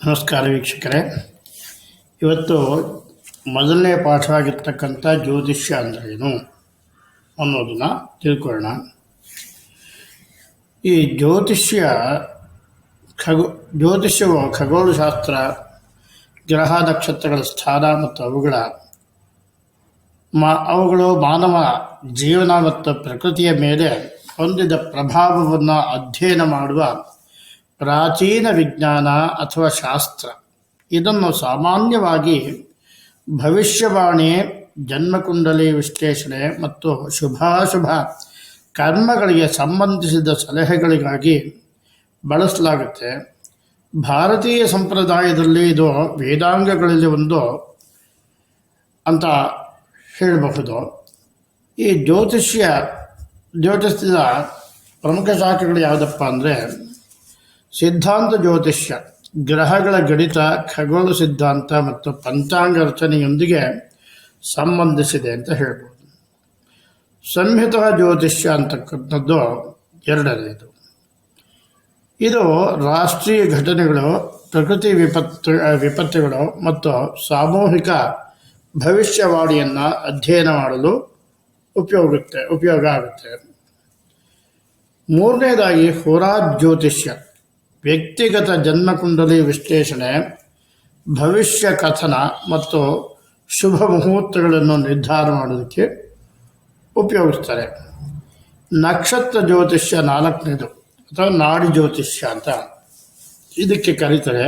ನಮಸ್ಕಾರ ವೀಕ್ಷಕರೇ. ಇವತ್ತು ಮೊದಲನೇ ಪಾಠ ಆಗಿರ್ತಕ್ಕಂಥ ಜ್ಯೋತಿಷ್ಯ ಅಂದ್ರೇನು ಅನ್ನೋದನ್ನು ತಿಳ್ಕೊಳ್ಳೋಣ. ಈ ಜ್ಯೋತಿಷ್ಯವು ಖಗೋಳಶಾಸ್ತ್ರ, ಗ್ರಹ ನಕ್ಷತ್ರಗಳ ಸ್ಥಾನ ಮತ್ತು ಅವುಗಳು ಮಾನವ ಜೀವನ ಮತ್ತು ಪ್ರಕೃತಿಯ ಮೇಲೆ ಹೊಂದಿದ ಪ್ರಭಾವವನ್ನು ಅಧ್ಯಯನ ಮಾಡುವ ಪ್ರಾಚೀನ ವಿಜ್ಞಾನ ಅಥವಾ ಶಾಸ್ತ್ರ. ಇದನ್ನು ಸಾಮಾನ್ಯವಾಗಿ ಭವಿಷ್ಯವಾಣಿ, ಜನ್ಮಕುಂಡಲಿ ವಿಶ್ಲೇಷಣೆ ಮತ್ತು ಶುಭಾಶುಭ ಕರ್ಮಗಳಿಗೆ ಸಂಬಂಧಿಸಿದ ಸಲಹೆಗಳಿಗಾಗಿ ಬಳಸಲಾಗುತ್ತೆ. ಭಾರತೀಯ ಸಂಪ್ರದಾಯದಲ್ಲಿ ಇದು ವೇದಾಂಗಗಳಲ್ಲಿ ಒಂದು ಅಂತ ಹೇಳಬಹುದು. ಈ ಜ್ಯೋತಿಷ್ಯದ ಪ್ರಮುಖ ಶಾಖೆಗಳು ಯಾವುದಪ್ಪ ಅಂದರೆ ಸಿದ್ಧಾಂತ ಜ್ಯೋತಿಷ್ಯ, ಗ್ರಹಗಳ ಗಣಿತ, ಖಗೋಳ ಸಿದ್ಧಾಂತ ಮತ್ತು ಪಂಚಾಂಗ ರಚನೆಯೊಂದಿಗೆ ಸಂಬಂಧಿಸಿದೆ ಅಂತ ಹೇಳ್ಬೋದು. ಸಂಹಿತ ಜ್ಯೋತಿಷ್ಯ ಅಂತಕ್ಕಂಥದ್ದು ಎರಡನೇದು. ಇದು ರಾಷ್ಟ್ರೀಯ ಘಟನೆಗಳು, ಪ್ರಕೃತಿ ವಿಪತ್ತುಗಳು ಮತ್ತು ಸಾಮೂಹಿಕ ಭವಿಷ್ಯವಾಣಿಯನ್ನು ಅಧ್ಯಯನ ಮಾಡಲು ಉಪಯೋಗ ಆಗುತ್ತೆ. ಮೂರನೇದಾಗಿ ಹೋರಾ ಜ್ಯೋತಿಷ್ಯ, ವ್ಯಕ್ತಿಗತ ಜನ್ಮಕುಂಡಲಿ ವಿಶ್ಲೇಷಣೆ, ಭವಿಷ್ಯ ಕಥನ ಮತ್ತು ಶುಭ ಮುಹೂರ್ತಗಳನ್ನು ನಿರ್ಧಾರ ಮಾಡೋದಕ್ಕೆ ಉಪಯೋಗಿಸ್ತಾರೆ. ನಕ್ಷತ್ರ ಜ್ಯೋತಿಷ್ಯ ನಾಲ್ಕನೇದು ಅಥವಾ ನಾಡಿ ಜ್ಯೋತಿಷ್ಯ ಅಂತ ಇದಕ್ಕೆ ಕರೀತಾರೆ.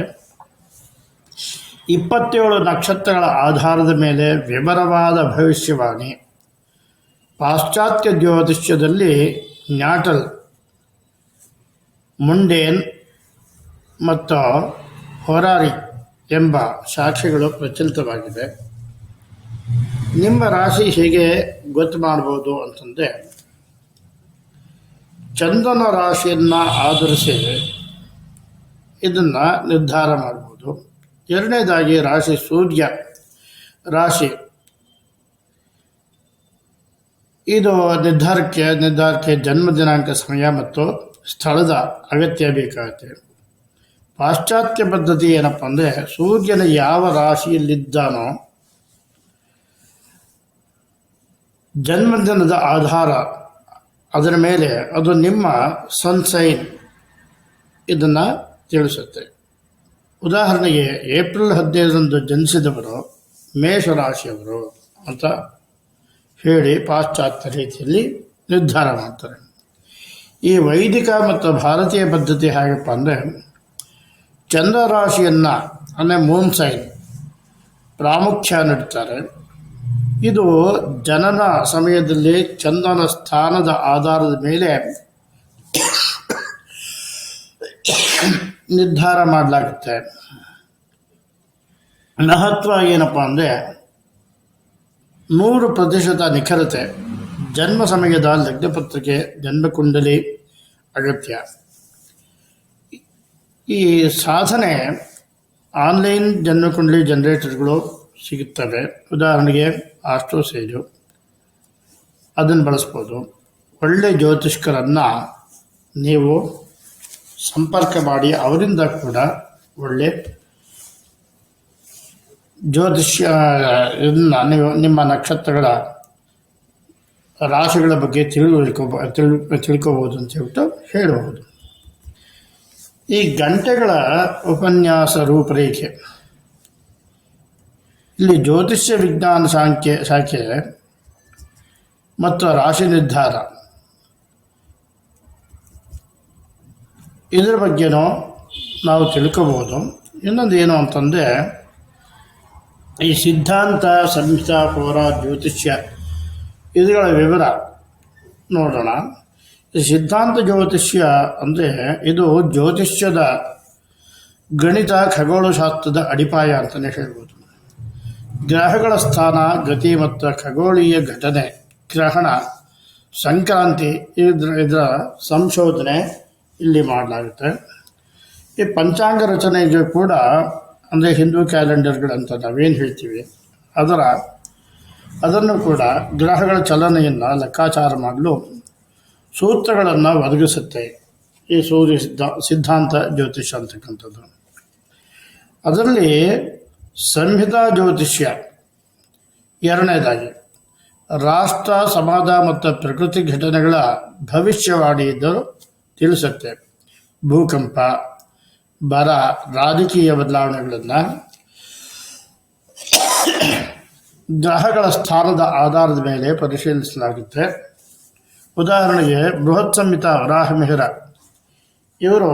27 ನಕ್ಷತ್ರಗಳ ಆಧಾರದ ಮೇಲೆ ವಿವರವಾದ ಭವಿಷ್ಯವಾಣಿ. ಪಾಶ್ಚಾತ್ಯ ಜ್ಯೋತಿಷ್ಯದಲ್ಲಿ ನ್ಯಾಟಲ್, ಮುಂಡೇನ್ ಮತ್ತು ಹೊರಾರಿ ಎಂಬ ಶಾಖೆಗಳು ಪ್ರಚಲಿತವಾಗಿದೆ. ನಿಮ್ಮ ರಾಶಿ ಹೇಗೆ ಗೊತ್ತು ಮಾಡ್ಬೋದು ಅಂತಂದರೆ, ಚಂದ್ರನ ರಾಶಿಯನ್ನು ಆಧರಿಸಿ ಇದನ್ನು ನಿರ್ಧಾರ ಮಾಡ್ಬೋದು. ಎರಡನೇದಾಗಿ ಸೂರ್ಯ ರಾಶಿ, ಇದು ನಿರ್ಧಾರಕ್ಕೆ ಜನ್ಮ ದಿನಾಂಕ, ಸಮಯ ಮತ್ತು ಸ್ಥಳದ ಅಗತ್ಯ ಬೇಕಾಗುತ್ತೆ. ಪಾಶ್ಚಾತ್ಯ ಪದ್ಧತಿ ಏನಪ್ಪ ಅಂದರೆ, ಸೂರ್ಯನ ಯಾವ ರಾಶಿಯಲ್ಲಿದ್ದಾನೋ ಜನ್ಮದಿನದ ಆಧಾರ, ಅದರ ಮೇಲೆ ಅದು ನಿಮ್ಮ ಸನ್ಸೈನ್ ಇದನ್ನು ತಿಳಿಸುತ್ತೆ. ಉದಾಹರಣೆಗೆ ಏಪ್ರಿಲ್ 15ರಂದು ಜನಿಸಿದವರು ಮೇಷರಾಶಿಯವರು ಅಂತ ಹೇಳಿ ಪಾಶ್ಚಾತ್ಯ ರೀತಿಯಲ್ಲಿ ನಿರ್ಧಾರ ಮಾಡ್ತಾರೆ. ಈ ವೈದಿಕ ಮತ್ತು ಭಾರತೀಯ ಪದ್ಧತಿ ಹೇಗಪ್ಪ ಅಂದರೆ, ಚಂದ್ರ ರಾಶಿಯನ್ನು ಅಂದರೆ ಮೂನ್ ಸೈನ್ ಪ್ರಾಮುಖ್ಯ ನೀಡ್ತಾರೆ. ಇದು ಜನನ ಸಮಯದಲ್ಲಿ ಚಂದ್ರನ ಸ್ಥಾನದ ಆಧಾರದ ಮೇಲೆ ನಿರ್ಧಾರ ಮಾಡಲಾಗುತ್ತೆ. ಮಹತ್ವ ಏನಪ್ಪ ಅಂದರೆ, 100% ನಿಖರತೆ. ಜನ್ಮ ಸಮಯದ ಲಗ್ನಪತ್ರಿಕೆ, ಜನ್ಮಕುಂಡಲಿ ಅಗತ್ಯ. ಈ ಸಾಧನೆ ಆನ್ಲೈನ್ ಜನ್ಮಕುಂಡಲಿ ಜನರೇಟರ್ಗಳು ಸಿಗುತ್ತವೆ. ಉದಾಹರಣೆಗೆ ಆಸ್ಟ್ರೋಸೇಜು, ಅದನ್ನು ಬಳಸ್ಬೋದು. ಒಳ್ಳೆಯ ಜ್ಯೋತಿಷ್ಕರನ್ನು ನೀವು ಸಂಪರ್ಕ ಮಾಡಿ ಅವರಿಂದ ಕೂಡ ಒಳ್ಳೆ ಜ್ಯೋತಿಷ್ಯ ನೀವು ನಿಮ್ಮ ನಕ್ಷತ್ರಗಳ ರಾಶಿಗಳ ಬಗ್ಗೆ ತಿಳ್ಕೋಬೋದು ಅಂತ ಹೇಳ್ಬಿಟ್ಟು ಹೇಳಬಹುದು. ಈ ಗಂಟೆಗಳ ಉಪನ್ಯಾಸ ರೂಪರೇಖೆ, ಇಲ್ಲಿ ಜ್ಯೋತಿಷ್ಯ ವಿಜ್ಞಾನ ಶಾಖೆ ಮತ್ತು ರಾಶಿ ನಿರ್ಧಾರ ಇದರ ಬಗ್ಗೆನೂ ನಾವು ತಿಳ್ಕೋಬೋದು. ಇನ್ನೊಂದು ಏನು ಅಂತಂದರೆ, ಈ ಸಿದ್ಧಾಂತ, ಸಂಹಿತ, ಹೋರಾ, ಜ್ಯೋತಿಷ್ಯ ಇವುಗಳ ವಿವರ ನೋಡೋಣ. ಈ ಸಿದ್ಧಾಂತ ಜ್ಯೋತಿಷ್ಯ ಅಂದರೆ ಇದು ಜ್ಯೋತಿಷ್ಯದ ಗಣಿತ, ಖಗೋಳಶಾಸ್ತ್ರದ ಅಡಿಪಾಯ ಅಂತಲೇ ಹೇಳ್ಬೋದು. ಗ್ರಹಗಳ ಸ್ಥಾನ, ಗತಿ ಮತ್ತು ಖಗೋಳೀಯ ಘಟನೆ, ಗ್ರಹಣ, ಸಂಕ್ರಾಂತಿ ಇದರ ಸಂಶೋಧನೆ ಇಲ್ಲಿ ಮಾಡಲಾಗುತ್ತೆ. ಈ ಪಂಚಾಂಗ ರಚನೆಗೆ ಕೂಡ ಅಂದರೆ ಹಿಂದೂ ಕ್ಯಾಲೆಂಡರ್ಗಳಂತ ನಾವೇನು ಹೇಳ್ತೀವಿ ಅದನ್ನು ಕೂಡ ಗ್ರಹಗಳ ಚಲನೆಯನ್ನು ಲೆಕ್ಕಾಚಾರ ಮಾಡಲು ಸೂತ್ರಗಳನ್ನು ಒದಗಿಸುತ್ತೆ ಈ ಸಿದ್ಧಾಂತ ಜ್ಯೋತಿಷ್ಯ ಅಂತಕ್ಕಂಥದ್ದು. ಅದರಲ್ಲಿ ಸಂಹಿತಾ ಜ್ಯೋತಿಷ್ಯ ಎರಡನೇದಾಗಿ ರಾಷ್ಟ್ರ, ಸಮಾಜ ಮತ್ತು ಪ್ರಕೃತಿ ಘಟನೆಗಳ ಭವಿಷ್ಯವಾಣಿಯನ್ನು ತಿಳಿಸುತ್ತೆ. ಭೂಕಂಪ, ಬರ, ರಾಜಕೀಯ ಬದಲಾವಣೆಗಳನ್ನು ಗ್ರಹಗಳ ಸ್ಥಾನದ ಆಧಾರದ ಮೇಲೆ ಪರಿಶೀಲಿಸಲಾಗುತ್ತೆ. ಉದಾಹರಣೆಗೆ ಬೃಹತ್ ಸಂಹಿತಾ ವರಾಹಮಿಹಿರ ಇವರು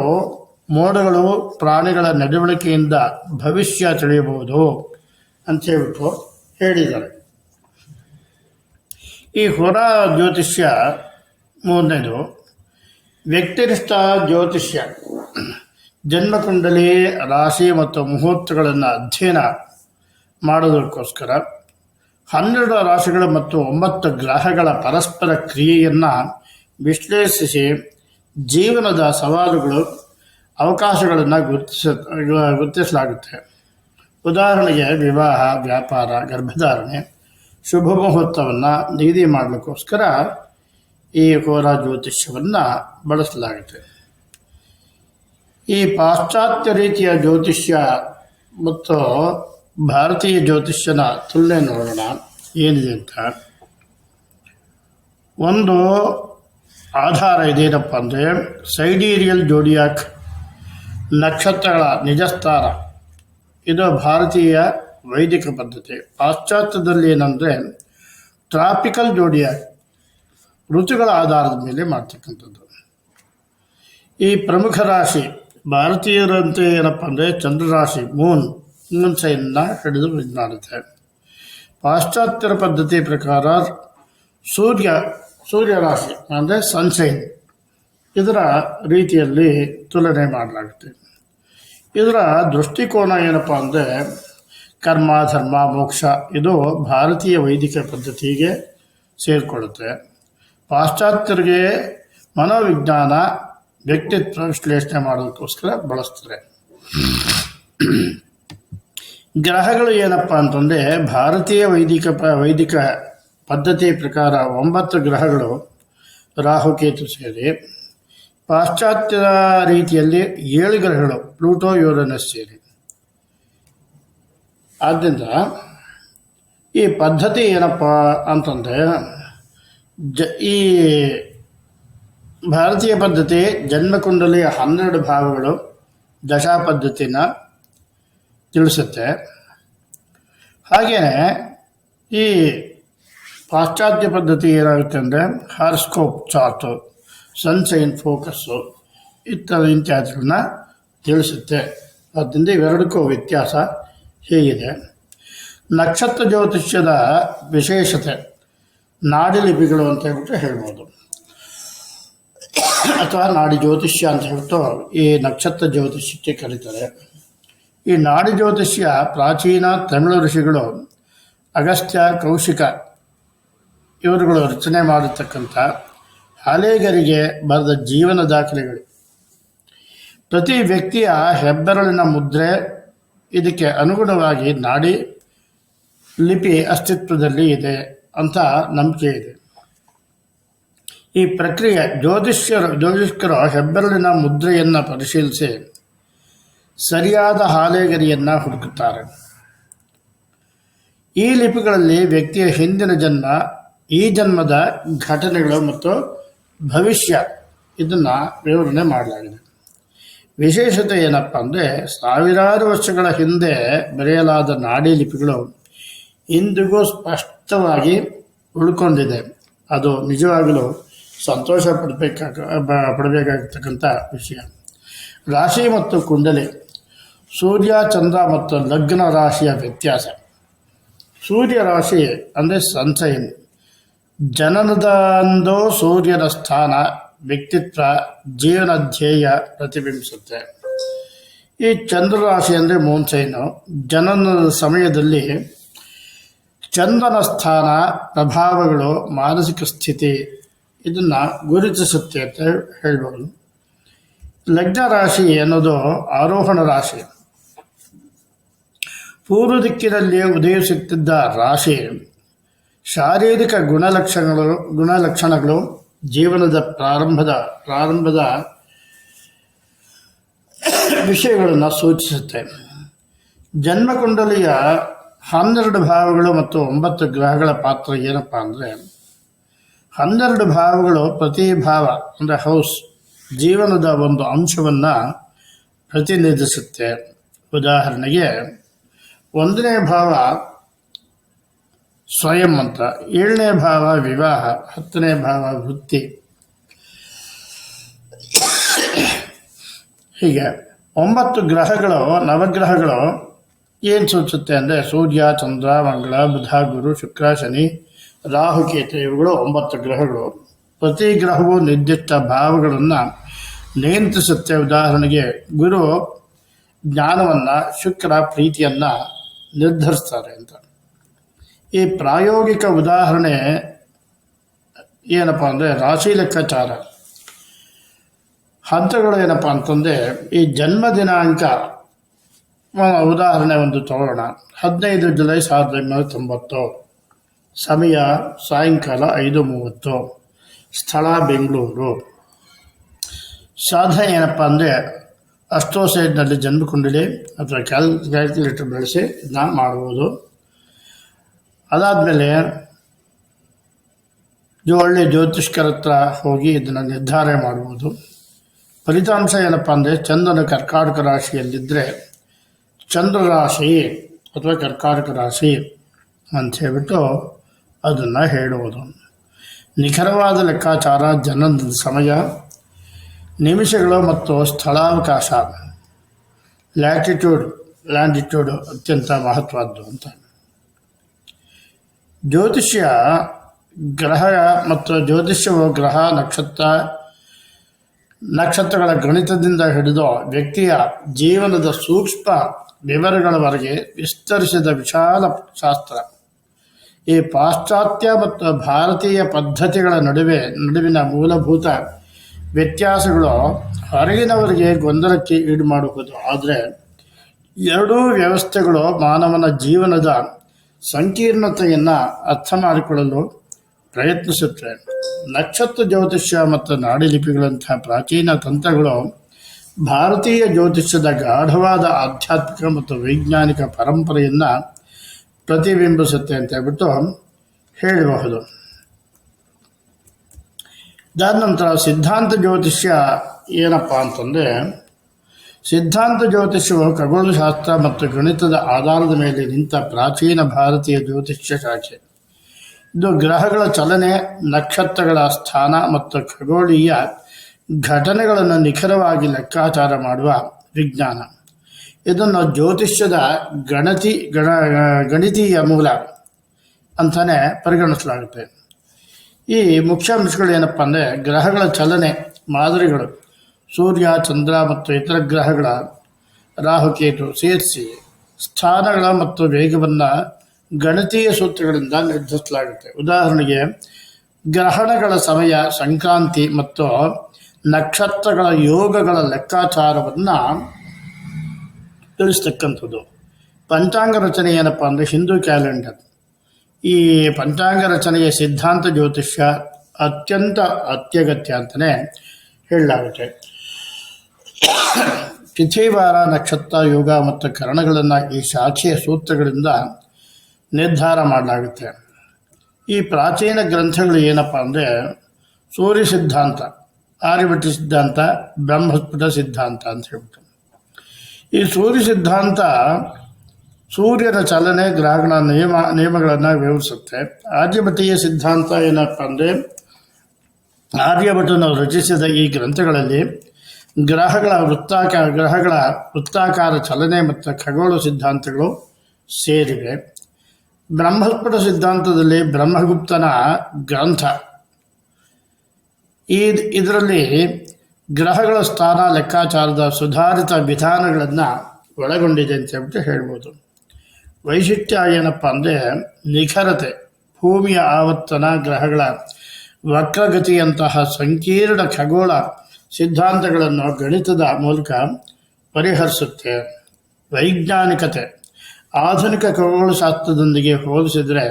ಮೋಡಗಳು, ಪ್ರಾಣಿಗಳ ನಡವಳಿಕೆಯಿಂದ ಭವಿಷ್ಯ ತಿಳಿಯಬಹುದು ಅಂತ ಹೇಳ್ಬಿಟ್ಟು ಹೇಳಿದ್ದಾರೆ. ಈ ಹೊರ ಜ್ಯೋತಿಷ್ಯ ಮೂರನೇದು ವ್ಯಕ್ತಿನಿಷ್ಠ ಜ್ಯೋತಿಷ್ಯ. ಜನ್ಮಕುಂಡಲಿ, ರಾಶಿ ಮತ್ತು ಮುಹೂರ್ತಗಳನ್ನು ಅಧ್ಯಯನ ಮಾಡೋದಕ್ಕೋಸ್ಕರ 12 ರಾಶಿಗಳು ಮತ್ತು 9 ಗ್ರಹಗಳ ಪರಸ್ಪರ ಕ್ರಿಯೆಯನ್ನು ವಿಶ್ಲೇಷಿಸಿ ಜೀವನದ ಸವಾಲುಗಳು, ಅವಕಾಶಗಳನ್ನು ಗುರುತಿಸಲಾಗುತ್ತೆ. ಉದಾಹರಣೆಗೆ ವಿವಾಹ, ವ್ಯಾಪಾರ, ಗರ್ಭಧಾರಣೆ, ಶುಭ ಮುಹೂರ್ತವನ್ನು ನಿಗದಿ ಮಾಡಲಿಕ್ಕೋಸ್ಕರ ಈ ಹೋರಾ ಜ್ಯೋತಿಷ್ಯವನ್ನು ಬಳಸಲಾಗುತ್ತೆ. ಈ ಪಾಶ್ಚಾತ್ಯ ರೀತಿಯ ಜ್ಯೋತಿಷ್ಯ ಮತ್ತು ಭಾರತೀಯ ಜ್ಯೋತಿಷ್ಯನ ತುಲನೆ ನೋಡೋಣ ಏನಿದೆ ಅಂತ. ಒಂದು ಆಧಾರ ಇದೇನಪ್ಪ ಅಂದರೆ ಸೈಡೀರಿಯಲ್ ಜೋಡಿಯಾಕ್ ನಕ್ಷತ್ರಗಳ ನಿಜಸ್ಥಾನ. ಇದು ಭಾರತೀಯ ವೈದಿಕ ಪದ್ಧತಿ. ಪಾಶ್ಚಾತ್ಯದಲ್ಲಿ ಏನಂದರೆ ಟ್ರಾಪಿಕಲ್ ಜೋಡಿಯಾಕ್ ಋತುಗಳ ಆಧಾರದ ಮೇಲೆ ಮಾಡ್ತಕ್ಕಂಥದ್ದು. ಈ ಪ್ರಮುಖ ರಾಶಿ ಭಾರತೀಯರಂತೆ ಏನಪ್ಪ ಅಂದರೆ ಚಂದ್ರರಾಶಿ, ಮೂನ್ ಸೈನ್ನ ಹಿಡಿದು ಇದು ಮಾಡುತ್ತೆ. ಪಾಶ್ಚಾತ್ಯರ ಪದ್ಧತಿ ಪ್ರಕಾರ ಸೂರ್ಯ ರಾಶಿ ಅಂದರೆ ಸನ್ಶೈನ್ ಇದರ ರೀತಿಯಲ್ಲಿ ತುಲನೆ ಮಾಡಲಾಗುತ್ತೆ. ಇದರ ದೃಷ್ಟಿಕೋನ ಏನಪ್ಪ ಅಂದರೆ ಕರ್ಮ, ಧರ್ಮ, ಮೋಕ್ಷ ಇದು ಭಾರತೀಯ ವೈದಿಕ ಪದ್ಧತಿಗೆ ಸೇರಿಕೊಳ್ಳುತ್ತೆ. ಪಾಶ್ಚಾತ್ಯರಿಗೆ ಮನೋವಿಜ್ಞಾನ, ವ್ಯಕ್ತಿತ್ವ ವಿಶ್ಲೇಷಣೆ ಮಾಡೋದಕ್ಕೋಸ್ಕರ ಬಳಸ್ತಾರೆ. ಗ್ರಹಗಳು ಏನಪ್ಪ ಅಂತಂದರೆ ಭಾರತೀಯ ವೈದಿಕ ಪದ್ಧತಿ ಪ್ರಕಾರ 9 ಗ್ರಹಗಳು ರಾಹುಕೇತು ಸೇರಿ, ಪಾಶ್ಚಾತ್ಯ ರೀತಿಯಲ್ಲಿ 7 ಗ್ರಹಗಳು ಪ್ಲೂಟೋ, ಯುರೇನಸ್ ಸೇರಿ. ಆದ್ದರಿಂದ ಈ ಪದ್ಧತಿ ಏನಪ್ಪ ಅಂತಂದರೆ ಈ ಭಾರತೀಯ ಪದ್ಧತಿ ಜನ್ಮಕುಂಡಲಿಯ 12 ಭಾವಗಳು ದಶಾ ಪದ್ಧತಿನ ತಿಳಿಸುತ್ತೆ. ಹಾಗೆಯೇ ಈ ಪಾಶ್ಚಾತ್ಯ ಪದ್ಧತಿ ಏನಾಗುತ್ತೆ ಅಂದರೆ ಹಾರ್ಸ್ಕೋಪ್ ಚಾರ್ಟು, ಸನ್ಶೈನ್ ಫೋಕಸ್ಸು ಇತ್ಯಾದಿಗಳನ್ನ ತಿಳಿಸುತ್ತೆ. ಆದ್ದರಿಂದ ಇವೆರಡಕ್ಕೂ ವ್ಯತ್ಯಾಸ ಹೇಗಿದೆ. ನಕ್ಷತ್ರ ಜ್ಯೋತಿಷ್ಯದ ವಿಶೇಷತೆ ನಾಡಿಲಿಪಿಗಳು ಅಂತ ಹೇಳ್ಬಿಟ್ಟು ಹೇಳ್ಬೋದು, ಅಥವಾ ನಾಡಿ ಜ್ಯೋತಿಷ್ಯ ಅಂತ ಹೇಳ್ಬಿಟ್ಟು ಈ ನಕ್ಷತ್ರ ಜ್ಯೋತಿಷ್ಯಕ್ಕೆ ಕರೀತಾರೆ. ಈ ನಾಡಿ ಜ್ಯೋತಿಷ್ಯ ಪ್ರಾಚೀನ ತಮಿಳು ಋಷಿಗಳು ಅಗಸ್ತ್ಯ, ಕೌಶಿಕ ಇವರುಗಳು ರಚನೆ ಮಾಡಿರ್ತಕ್ಕಂಥ ಹಳೆಗರಿಗೆ ಬರೆದ ಜೀವನ ದಾಖಲೆಗಳು. ಪ್ರತಿ ವ್ಯಕ್ತಿಯ ಹೆಬ್ಬೆರಳಿನ ಮುದ್ರೆ ಇದಕ್ಕೆ ಅನುಗುಣವಾಗಿ ನಾಡಿ ಲಿಪಿ ಅಸ್ತಿತ್ವದಲ್ಲಿ ಇದೆ ಅಂತ ನಂಬಿಕೆ ಇದೆ. ಈ ಪ್ರಕ್ರಿಯೆ ಜ್ಯೋತಿಷ್ಕರು ಹೆಬ್ಬೆರಳಿನ ಮುದ್ರೆಯನ್ನು ಪರಿಶೀಲಿಸಿ ಸರಿಯಾದ ಹಾಲೆಗರಿಯನ್ನು ಹುಡುಕುತ್ತಾರೆ. ಈ ಲಿಪಿಗಳಲ್ಲಿ ವ್ಯಕ್ತಿಯ ಹಿಂದಿನ ಜನ್ಮ, ಈ ಜನ್ಮದ ಘಟನೆಗಳು ಮತ್ತು ಭವಿಷ್ಯ ಇದನ್ನು ವಿವರಣೆ ಮಾಡಲಾಗಿದೆ. ವಿಶೇಷತೆ ಏನಪ್ಪ ಅಂದರೆ ಸಾವಿರಾರು ವರ್ಷಗಳ ಹಿಂದೆ ಬರೆಯಲಾದ ನಾಡಿ ಲಿಪಿಗಳು ಇಂದಿಗೂ ಸ್ಪಷ್ಟವಾಗಿ ಉಳ್ಕೊಂಡಿದೆ. ಅದು ನಿಜವಾಗಲೂ ಸಂತೋಷ ಪಡಬೇಕಾಗಿರ್ತಕ್ಕಂಥ ವಿಷಯ. ರಾಶಿ ಮತ್ತು ಕುಂಡಲಿ, ಸೂರ್ಯ, ಚಂದ್ರ ಮತ್ತು ಲಗ್ನ ರಾಶಿಯ ವ್ಯತ್ಯಾಸ. ಸೂರ್ಯ ರಾಶಿ ಅಂದರೆ ಸನ್ಶೈನ್, ಜನನದಂದು ಸೂರ್ಯನ ಸ್ಥಾನ, ವ್ಯಕ್ತಿತ್ವ, ಜೀವನ ಧ್ಯೇಯ ಪ್ರತಿಬಿಂಬಿಸುತ್ತೆ. ಈ ಚಂದ್ರ ರಾಶಿ ಅಂದರೆ ಮೂನ್ ಸೈನು, ಜನನದ ಸಮಯದಲ್ಲಿ ಚಂದ್ರನ ಸ್ಥಾನ, ಪ್ರಭಾವಗಳು, ಮಾನಸಿಕ ಸ್ಥಿತಿ ಇದನ್ನು ಗುರುತಿಸುತ್ತೆ ಅಂತ ಹೇಳ್ಬೋದು. ಲಗ್ನ ರಾಶಿ ಅನ್ನೋದು ಆರೋಹಣ ರಾಶಿ. ಪೂರ್ವ ದಿಕ್ಕಿನಲ್ಲಿ ಉದಯಿಸುತ್ತಿದ್ದ ರಾಶಿ ಶಾರೀರಿಕ ಗುಣಲಕ್ಷಣಗಳು ಜೀವನದ ಪ್ರಾರಂಭದ ವಿಷಯಗಳನ್ನು ಸೂಚಿಸುತ್ತೆ. ಜನ್ಮಕುಂಡಲಿಯ 12 ಭಾವಗಳು ಮತ್ತು 9 ಗ್ರಹಗಳ ಪಾತ್ರ ಏನಪ್ಪ ಅಂದರೆ, 12 ಭಾವಗಳು ಪ್ರತಿ ಭಾವ ಅಂದರೆ ಹೌಸ್ ಜೀವನದ ಒಂದು ಅಂಶವನ್ನು ಪ್ರತಿನಿಧಿಸುತ್ತೆ. ಉದಾಹರಣೆಗೆ 1ನೇ ಭಾವ ಸ್ವಯಂ ಅಂತ, 7ನೇ ಭಾವ ವಿವಾಹ, 10ನೇ ಭಾವ ವೃತ್ತಿ, ಹೀಗೆ 9 ಗ್ರಹಗಳು ನವಗ್ರಹಗಳು ಏನು ಸೂಚಿಸುತ್ತೆ ಅಂದರೆ ಸೂರ್ಯ, ಚಂದ್ರ, ಮಂಗಳ, ಬುಧ, ಗುರು, ಶುಕ್ರ, ಶನಿ, ರಾಹುಕೇತು ಇವುಗಳು 9 ಗ್ರಹಗಳು. ಪ್ರತಿ ಗ್ರಹವು ನಿರ್ದಿಷ್ಟ ಭಾವಗಳನ್ನು ನಿಯಂತ್ರಿಸುತ್ತೆ. ಉದಾಹರಣೆಗೆ ಗುರು ಜ್ಞಾನವನ್ನು, ಶುಕ್ರ ಪ್ರೀತಿಯನ್ನು ನಿರ್ಧರಿಸ್ತಾರೆ ಅಂತ. ಈ ಪ್ರಾಯೋಗಿಕ ಉದಾಹರಣೆ ಏನಪ್ಪ ಅಂದರೆ ರಾಶಿ ಲೆಕ್ಕಾಚಾರ ಹಂತಗಳು ಏನಪ್ಪ ಅಂತಂದರೆ, ಈ ಜನ್ಮ ದಿನಾಂಕ ಉದಾಹರಣೆ ಒಂದು ತಗೊಳ್ಳೋಣ. 15 ಜುಲೈ 1990, ಸಮಯ ಸಾಯಂಕಾಲ 5:30, ಸ್ಥಳ ಬೆಂಗಳೂರು. ಸಾಧನೆ ಏನಪ್ಪ ಅಂದರೆ ಅಸ್ಟ್ರೋಸೈಡ್ನಲ್ಲಿ ಜನ್ಮಕುಂಡಲಿ ಅಥವಾ ಕ್ಯಾಲ್ಕುಲೇಟರ್ ಬಳಸಿ ಇದನ್ನ ಮಾಡ್ಬೋದು. ಅದಾದಮೇಲೆ ಒಳ್ಳೆ ಜ್ಯೋತಿಷ್ಕರ ಹತ್ರ ಹೋಗಿ ಇದನ್ನು ನಿರ್ಧಾರ ಮಾಡ್ಬೋದು. ಫಲಿತಾಂಶ ಏನಪ್ಪ ಅಂದರೆ ಚಂದ್ರನ ಕರ್ಕಾಟಕ ರಾಶಿಯಲ್ಲಿದ್ದರೆ ಚಂದ್ರ ರಾಶಿ ಅಥವಾ ಕರ್ಕಾಟಕ ರಾಶಿ ಅಂತ ಹೇಳ್ಬಿಟ್ಟು ಅದನ್ನು ಹೇಳುವುದು. ನಿಖರವಾದ ಲೆಕ್ಕಾಚಾರ, ಜನನದ ಸಮಯ, ನಿಮಿಷಗಳು ಮತ್ತು ಸ್ಥಳಾವಕಾಶ, ಲ್ಯಾಂಟಿಟ್ಯೂಡ್ ಅತ್ಯಂತ ಮಹತ್ವದ್ದು ಅಂತ. ಜ್ಯೋತಿಷ್ಯ ಗ್ರಹ ಮತ್ತು ಜ್ಯೋತಿಷ್ಯವು ಗ್ರಹ ನಕ್ಷತ್ರಗಳ ಗಣಿತದಿಂದ ಹಿಡಿದು ವ್ಯಕ್ತಿಯ ಜೀವನದ ಸೂಕ್ಷ್ಮ ವಿವರಗಳವರೆಗೆ ವಿಸ್ತರಿಸಿದ ವಿಶಾಲ ಶಾಸ್ತ್ರ. ಈ ಪಾಶ್ಚಾತ್ಯ ಮತ್ತು ಭಾರತೀಯ ಪದ್ಧತಿಗಳ ನಡುವಿನ ಮೂಲಭೂತ ವ್ಯತ್ಯಾಸಗಳು ಹೊರಗಿನವರಿಗೆ ಗೊಂದಲಕ್ಕೆ ಈಡು ಮಾಡುವುದು. ಆದರೆ ಎರಡೂ ವ್ಯವಸ್ಥೆಗಳು ಮಾನವನ ಜೀವನದ ಸಂಕೀರ್ಣತೆಯನ್ನು ಅರ್ಥ ಮಾಡಿಕೊಳ್ಳಲು ಪ್ರಯತ್ನಿಸುತ್ತವೆ. ನಕ್ಷತ್ರ ಜ್ಯೋತಿಷ್ಯ ಮತ್ತು ನಾಡಿಲಿಪಿಗಳಂತಹ ಪ್ರಾಚೀನ ತಂತ್ರಗಳು ಭಾರತೀಯ ಜ್ಯೋತಿಷ್ಯದ ಗಾಢವಾದ ಆಧ್ಯಾತ್ಮಿಕ ಮತ್ತು ವೈಜ್ಞಾನಿಕ ಪರಂಪರೆಯನ್ನು ಪ್ರತಿಬಿಂಬಿಸುತ್ತೆ ಅಂತ ಹೇಳ್ಬಿಟ್ಟು ಹೇಳಬಹುದು. ಅದಾದ ನಂತರ ಸಿದ್ಧಾಂತ ಜ್ಯೋತಿಷ್ಯ ಏನಪ್ಪ ಅಂತಂದರೆ, ಸಿದ್ಧಾಂತ ಜ್ಯೋತಿಷ್ಯವು ಖಗೋಳಶಾಸ್ತ್ರ ಮತ್ತು ಗಣಿತದ ಆಧಾರದ ಮೇಲೆ ನಿಂತ ಪ್ರಾಚೀನ ಭಾರತೀಯ ಜ್ಯೋತಿಷ್ಯ ಶಾಖೆ. ಇದು ಗ್ರಹಗಳ ಚಲನೆ, ನಕ್ಷತ್ರಗಳ ಸ್ಥಾನ ಮತ್ತು ಖಗೋಳೀಯ ಘಟನೆಗಳನ್ನು ನಿಖರವಾಗಿ ಲೆಕ್ಕಾಚಾರ ಮಾಡುವ ವಿಜ್ಞಾನ. ಇದನ್ನು ಜ್ಯೋತಿಷ್ಯದ ಗಣಿತೀಯ ಮೂಲ ಅಂತಲೇ ಪರಿಗಣಿಸಲಾಗುತ್ತೆ. ಈ ಮುಖ್ಯ ಅಂಶಗಳು ಏನಪ್ಪ ಅಂದರೆ, ಗ್ರಹಗಳ ಚಲನೆ ಮಾದರಿಗಳು, ಸೂರ್ಯ, ಚಂದ್ರ ಮತ್ತು ಇತರ ಗ್ರಹಗಳ ರಾಹುಕೇತು ಸೇರಿಸಿ ಸ್ಥಾನಗಳ ಮತ್ತು ವೇಗವನ್ನು ಗಣಿತೀಯ ಸೂತ್ರಗಳಿಂದ ನಿರ್ಧರಿಸಲಾಗುತ್ತೆ. ಉದಾಹರಣೆಗೆ ಗ್ರಹಣಗಳ ಸಮಯ, ಸಂಕ್ರಾಂತಿ ಮತ್ತು ನಕ್ಷತ್ರಗಳ ಯೋಗಗಳ ಲೆಕ್ಕಾಚಾರವನ್ನು ತಿಳಿಸ್ತಕ್ಕಂಥದ್ದು. ಪಂಚಾಂಗ ರಚನೆ ಏನಪ್ಪ ಅಂದರೆ ಹಿಂದೂ ಕ್ಯಾಲೆಂಡರ್. ಈ ಪಂಚಾಂಗ ರಚನೆಯ ಸಿದ್ಧಾಂತ ಜ್ಯೋತಿಷ್ಯ ಅತ್ಯಂತ ಅತ್ಯಗತ್ಯ ಅಂತಲೇ ಹೇಳಲಾಗುತ್ತೆ. ತಿಥಿವಾರ, ನಕ್ಷತ್ರ, ಯೋಗ ಮತ್ತು ಕರಣಗಳನ್ನು ಈ ಶಾಖೆಯ ಸೂತ್ರಗಳಿಂದ ನಿರ್ಧಾರ ಮಾಡಲಾಗುತ್ತೆ. ಈ ಪ್ರಾಚೀನ ಗ್ರಂಥಗಳು ಏನಪ್ಪ ಅಂದರೆ ಸೂರ್ಯ ಸಿದ್ಧಾಂತ, ಆರ್ಯಭಟ ಸಿದ್ಧಾಂತ, ಬ್ರಹ್ಮಸ್ಫುಟ ಸಿದ್ಧಾಂತ ಅಂತ ಹೇಳ್ಬಿಟ್ಟು. ಈ ಸೂರ್ಯ ಸಿದ್ಧಾಂತ ಸೂರ್ಯನ ಚಲನೆ, ಗ್ರಹಗಳ ನಿಯಮಗಳನ್ನು ವಿವರಿಸುತ್ತೆ. ಆರ್ಯಭಟೀಯ ಸಿದ್ಧಾಂತ ಏನಪ್ಪ ಅಂದರೆ ಆರ್ಯಭಟನು ರಚಿಸಿದ ಈ ಗ್ರಂಥಗಳಲ್ಲಿ ಗ್ರಹಗಳ ವೃತ್ತಾಕಾರ ಚಲನೆ ಮತ್ತು ಖಗೋಳ ಸಿದ್ಧಾಂತಗಳು ಸೇರಿವೆ. ಬ್ರಹ್ಮಸ್ಫುಟ ಸಿದ್ಧಾಂತದಲ್ಲಿ ಬ್ರಹ್ಮಗುಪ್ತನ ಗ್ರಂಥ. ಇದರಲ್ಲಿ ಗ್ರಹಗಳ ಸ್ಥಾನ ಲೆಕ್ಕಾಚಾರದ ಸುಧಾರಿತ ವಿಧಾನಗಳನ್ನು ಒಳಗೊಂಡಿದೆ ಅಂತ ಹೇಳ್ಬಿಟ್ಟು ಹೇಳ್ಬೋದು. ವೈಶಿಷ್ಟ್ಯ ಏನಪ್ಪ ಅಂದರೆ ನಿಖರತೆ, ಭೂಮಿಯ ಆವರ್ತನ, ಗ್ರಹಗಳ ವಕ್ರಗತಿಯಂತಹ ಸಂಕೀರ್ಣ ಖಗೋಳ ಸಿದ್ಧಾಂತಗಳನ್ನು ಗಣಿತದ ಮೂಲಕ ಪರಿಹರಿಸುತ್ತೆ. ವೈಜ್ಞಾನಿಕತೆ, ಆಧುನಿಕ ಖಗೋಳಶಾಸ್ತ್ರದೊಂದಿಗೆ ಹೋಲಿಸಿದರೆ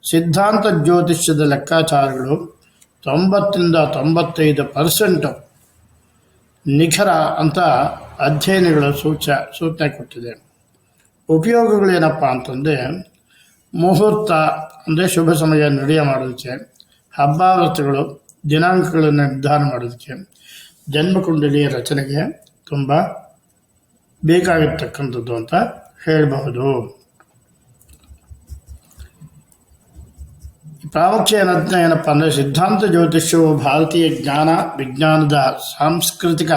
ಸಿದ್ಧಾಂತ ಜ್ಯೋತಿಷ್ಯದ ಲೆಕ್ಕಾಚಾರಗಳು 90ರಿಂದ 95% ನಿಖರ ಅಂತ ಅಧ್ಯಯನಗಳು ಸೂಚನೆ ಕೊಟ್ಟಿದೆ. ಉಪಯೋಗಗಳೇನಪ್ಪ ಅಂತಂದರೆ ಮುಹೂರ್ತ ಅಂದರೆ ಶುಭ ಸಮಯ ನಿರ್ಣಯ ಮಾಡೋದಕ್ಕೆ, ಹಬ್ಬಾವರ್ತಗಳು ದಿನಾಂಕಗಳನ್ನು ನಿರ್ಧಾರ ಮಾಡೋದಕ್ಕೆ, ಜನ್ಮಕುಂಡಲಿಯ ರಚನೆಗೆ ತುಂಬ ಬೇಕಾಗಿರ್ತಕ್ಕಂಥದ್ದು ಅಂತ ಹೇಳಬಹುದು. ಪ್ರಾಮುಖ್ಯ ಏನಪ್ಪ ಅಂದರೆ ಸಿದ್ಧಾಂತ ಜ್ಯೋತಿಷ್ಯವು ಭಾರತೀಯ ಜ್ಞಾನ ವಿಜ್ಞಾನದ ಸಾಂಸ್ಕೃತಿಕ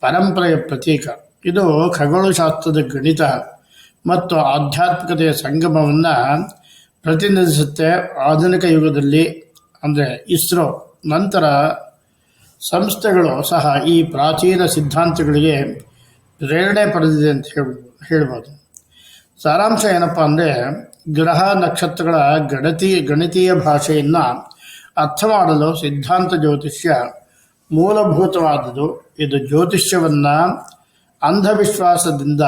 ಪರಂಪರೆಯ ಪ್ರತೀಕ. ಇದು ಖಗೋಳಶಾಸ್ತ್ರದ ಗಣಿತ ಮತ್ತು ಆಧ್ಯಾತ್ಮಿಕತೆಯ ಸಂಗಮವನ್ನು ಪ್ರತಿನಿಧಿಸುತ್ತೆ. ಆಧುನಿಕ ಯುಗದಲ್ಲಿ ಅಂದರೆ ಇಸ್ರೋ ನಂತರ ಸಂಸ್ಥೆಗಳು ಸಹ ಈ ಪ್ರಾಚೀನ ಸಿದ್ಧಾಂತಗಳಿಗೆ ಪ್ರೇರಣೆ ಪಡೆದಿದೆ ಅಂತ ಹೇಳ್ಬೋದು. ಸಾರಾಂಶ ಏನಪ್ಪ ಅಂದರೆ ಗ್ರಹ ನಕ್ಷತ್ರಗಳ ಗಣಿತೀಯ ಭಾಷೆಯನ್ನು ಅರ್ಥ ಮಾಡಲು ಸಿದ್ಧಾಂತ ಜ್ಯೋತಿಷ್ಯ ಮೂಲಭೂತವಾದುದು. ಇದು ಜ್ಯೋತಿಷ್ಯವನ್ನು ಅಂಧವಿಶ್ವಾಸದಿಂದ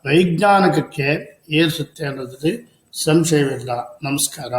ವೈಜ್ಞಾನಿಕಕ್ಕೆ ಏರಿಸುತ್ತೆ ಅನ್ನೋದ್ರಲ್ಲಿ ಸಂಶಯವಿಲ್ಲ. ನಮಸ್ಕಾರ.